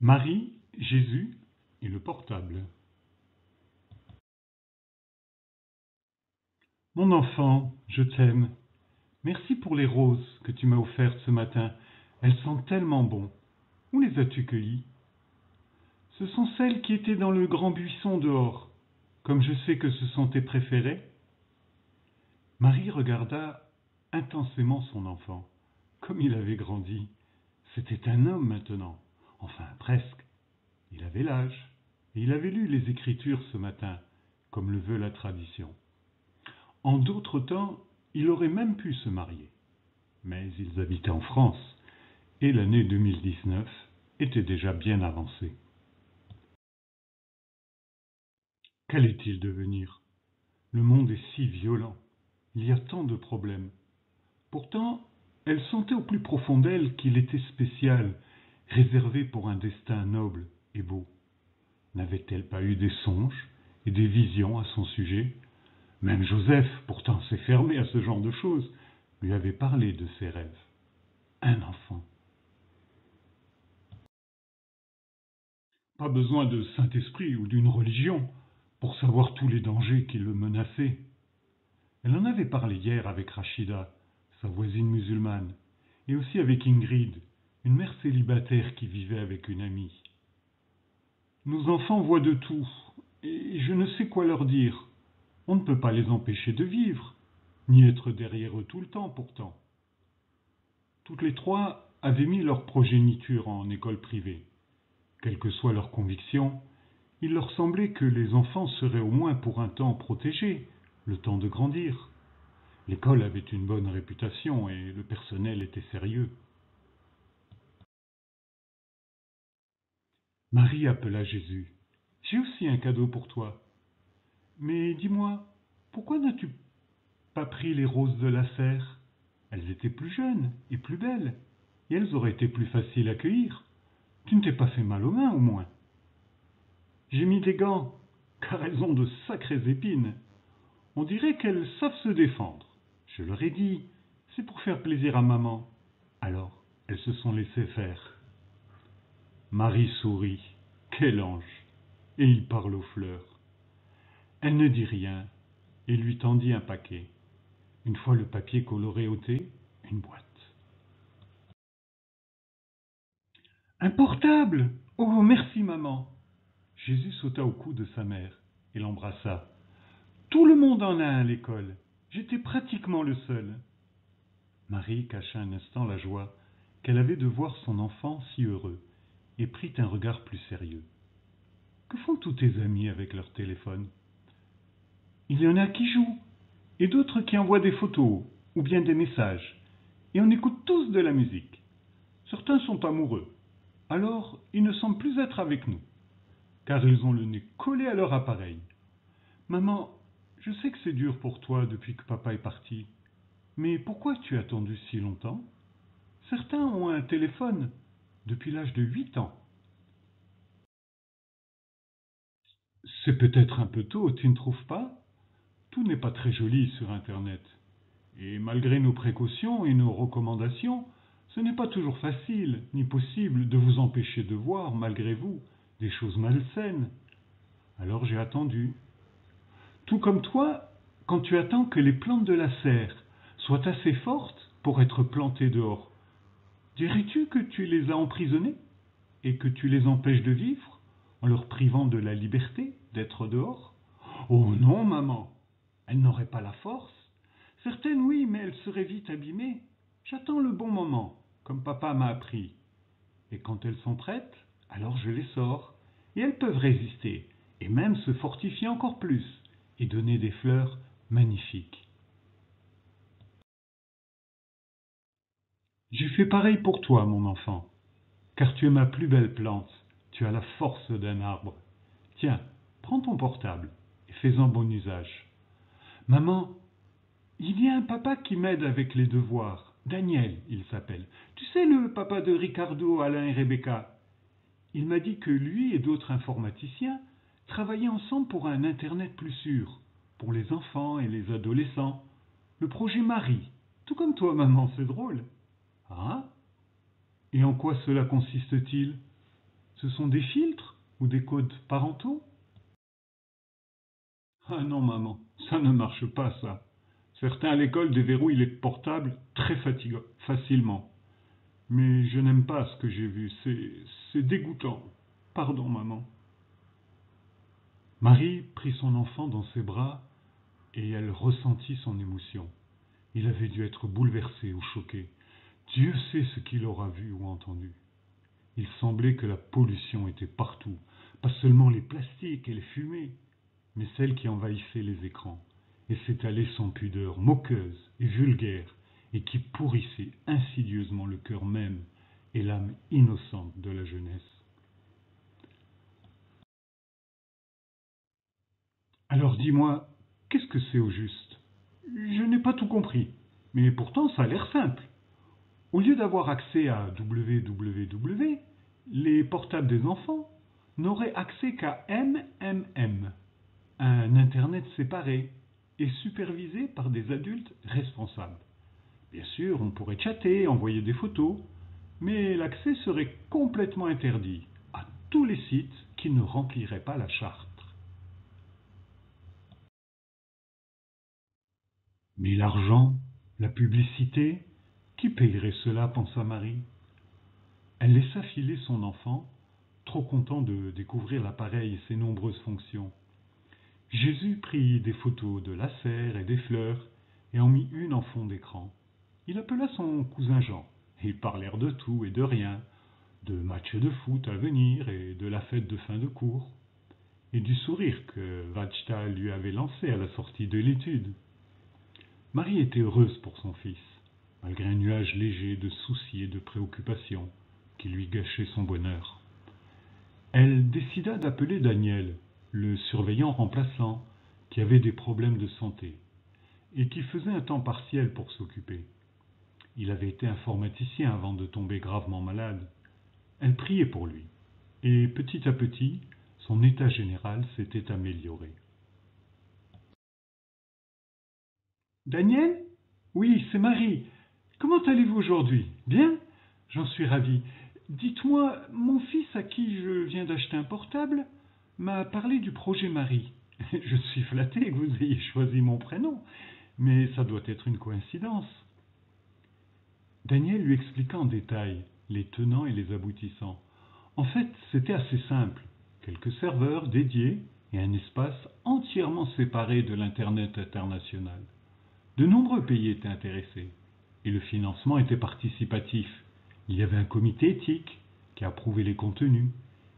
Marie, Jésus et le portable. Mon enfant, je t'aime. Merci pour les roses que tu m'as offertes ce matin. Elles sentent tellement bon. Où les as-tu cueillies? Ce sont celles qui étaient dans le grand buisson dehors. Comme je sais que ce sont tes préférées. Marie regarda intensément son enfant. Comme il avait grandi. C'était un homme maintenant. Enfin, presque. Il avait l'âge. Et il avait lu les Écritures ce matin, comme le veut la tradition. En d'autres temps, il aurait même pu se marier. Mais ils habitaient en France, et l'année 2019 était déjà bien avancée. Qu'allait-il devenir? Le monde est si violent. Il y a tant de problèmes. Pourtant, elle sentait au plus profond d'elle qu'il était spécial, réservé pour un destin noble et beau. N'avait-elle pas eu des songes et des visions à son sujet? Même Joseph, pourtant assez fermé à ce genre de choses, lui avait parlé de ses rêves. Un enfant. Pas besoin de Saint-Esprit ou d'une religion pour savoir tous les dangers qui le menaçaient. Elle en avait parlé hier avec Rachida, sa voisine musulmane, et aussi avec Ingrid, une mère célibataire qui vivait avec une amie. Nos enfants voient de tout, et je ne sais quoi leur dire. On ne peut pas les empêcher de vivre, ni être derrière eux tout le temps pourtant. Toutes les trois avaient mis leur progéniture en école privée. Quelle que soit leur conviction, il leur semblait que les enfants seraient au moins pour un temps protégés, le temps de grandir. L'école avait une bonne réputation et le personnel était sérieux. Marie appela Jésus. « J'ai aussi un cadeau pour toi. Mais dis-moi, pourquoi n'as-tu pas pris les roses de la serre? Elles étaient plus jeunes et plus belles, et elles auraient été plus faciles à cueillir. Tu ne t'es pas fait mal aux mains, au moins. » J'ai mis des gants, car elles ont de sacrées épines. On dirait qu'elles savent se défendre. Je leur ai dit, c'est pour faire plaisir à maman. Alors, elles se sont laissées faire. Marie sourit. Quel ange! Et il parle aux fleurs. Elle ne dit rien et lui tendit un paquet. Une fois le papier coloré ôté, une boîte. Un portable! Oh, merci maman! Jésus sauta au cou de sa mère et l'embrassa. Tout le monde en a un à l'école. J'étais pratiquement le seul. Marie cacha un instant la joie qu'elle avait de voir son enfant si heureux et prit un regard plus sérieux. Que font tous tes amis avec leur téléphone? Il y en a qui jouent et d'autres qui envoient des photos ou bien des messages. Et on écoute tous de la musique. Certains sont amoureux. Alors, ils ne semblent plus être avec nous, car ils ont le nez collé à leur appareil. Maman, je sais que c'est dur pour toi depuis que papa est parti, mais pourquoi tu as attendu si longtemps? Certains ont un téléphone depuis l'âge de 8 ans. C'est peut-être un peu tôt, tu ne trouves pas? Tout n'est pas très joli sur Internet. Et malgré nos précautions et nos recommandations, ce n'est pas toujours facile ni possible de vous empêcher de voir, malgré vous, des choses malsaines. Alors j'ai attendu. Tout comme toi, quand tu attends que les plantes de la serre soient assez fortes pour être plantées dehors, dirais-tu que tu les as emprisonnées et que tu les empêches de vivre en leur privant de la liberté d'être dehors? Oh non, maman, elles n'auraient pas la force. Certaines, oui, mais elles seraient vite abîmées. J'attends le bon moment, comme papa m'a appris. Et quand elles sont prêtes, alors je les sors. Et elles peuvent résister, et même se fortifier encore plus, et donner des fleurs magnifiques. J'ai fait pareil pour toi, mon enfant, car tu es ma plus belle plante. Tu as la force d'un arbre. Tiens, prends ton portable et fais-en bon usage. Maman, il y a un papa qui m'aide avec les devoirs. Daniel, il s'appelle. Tu sais, le papa de Ricardo, Alain et Rebecca. Il m'a dit que lui et d'autres informaticiens travaillaient ensemble pour un Internet plus sûr, pour les enfants et les adolescents. Le projet Marie. Tout comme toi, maman, c'est drôle. Ah? Et en quoi cela consiste-t-il? Ce sont des filtres ou des codes parentaux? Ah non, maman, ça ne marche pas, ça. Certains à l'école déverrouillent les portables très facilement. Mais je n'aime pas ce que j'ai vu, c'est dégoûtant. Pardon, maman. Marie prit son enfant dans ses bras et elle ressentit son émotion. Il avait dû être bouleversé ou choqué. Dieu sait ce qu'il aura vu ou entendu. Il semblait que la pollution était partout, pas seulement les plastiques et les fumées, mais celles qui envahissaient les écrans et s'étalaient sans pudeur, moqueuses et vulgaires, et qui pourrissaient insidieusement le cœur même et l'âme innocente de la jeunesse. Alors dis-moi, qu'est-ce que c'est au juste? Je n'ai pas tout compris, mais pourtant ça a l'air simple. Au lieu d'avoir accès à www, les portables des enfants n'auraient accès qu'à MMM, un Internet séparé et supervisé par des adultes responsables. Bien sûr, on pourrait chatter, envoyer des photos, mais l'accès serait complètement interdit à tous les sites qui ne rempliraient pas la charte. Mais l'argent, la publicité, qui payerait cela, pensa Marie. Elle laissa filer son enfant, trop content de découvrir l'appareil et ses nombreuses fonctions. Jésus prit des photos de la serre et des fleurs et en mit une en fond d'écran. Il appela son cousin Jean. Ils parlèrent de tout et de rien, de matchs de foot à venir et de la fête de fin de cours, et du sourire que Vachta lui avait lancé à la sortie de l'étude. Marie était heureuse pour son fils, malgré un nuage léger de soucis et de préoccupations qui lui gâchait son bonheur. Elle décida d'appeler Daniel, le surveillant remplaçant, qui avait des problèmes de santé, et qui faisait un temps partiel pour s'occuper. Il avait été informaticien avant de tomber gravement malade. Elle priait pour lui, et petit à petit, son état général s'était amélioré. Daniel? Oui, c'est Marie. Comment allez-vous aujourd'hui? Bien? J'en suis ravi. Dites-moi, mon fils à qui je viens d'acheter un portable m'a parlé du projet Marie. Je suis flatté que vous ayez choisi mon prénom, mais ça doit être une coïncidence. Daniel lui expliqua en détail les tenants et les aboutissants. En fait, c'était assez simple. Quelques serveurs dédiés et un espace entièrement séparé de l'Internet international. De nombreux pays étaient intéressés et le financement était participatif. Il y avait un comité éthique qui approuvait les contenus.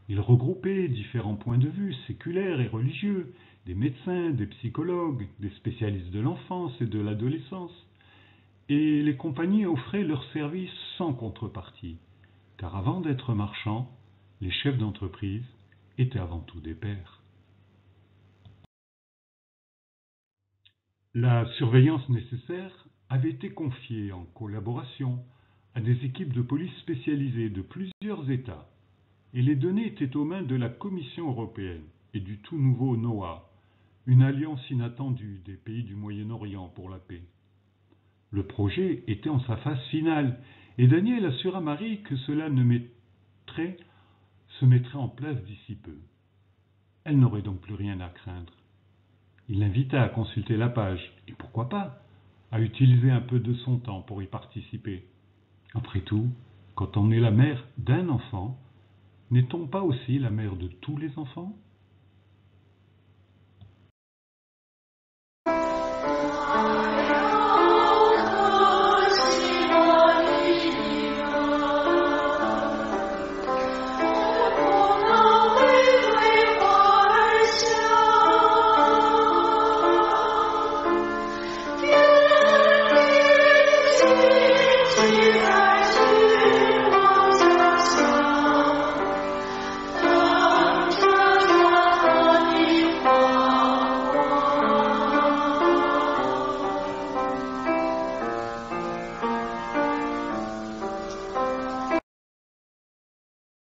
Il regroupait différents points de vue séculaires et religieux, des médecins, des psychologues, des spécialistes de l'enfance et de l'adolescence. Et les compagnies offraient leurs services sans contrepartie, car avant d'être marchands, les chefs d'entreprise étaient avant tout des pères. La surveillance nécessaire avait été confiée en collaboration à des équipes de police spécialisées de plusieurs États, et les données étaient aux mains de la Commission européenne et du tout nouveau NOAA, une alliance inattendue des pays du Moyen-Orient pour la paix. Le projet était en sa phase finale, et Daniel assura Marie que cela se mettrait en place d'ici peu. Elle n'aurait donc plus rien à craindre. Il l'invita à consulter la page, et pourquoi pas, à utiliser un peu de son temps pour y participer. Après tout, quand on est la mère d'un enfant, n'est-on pas aussi la mère de tous les enfants ?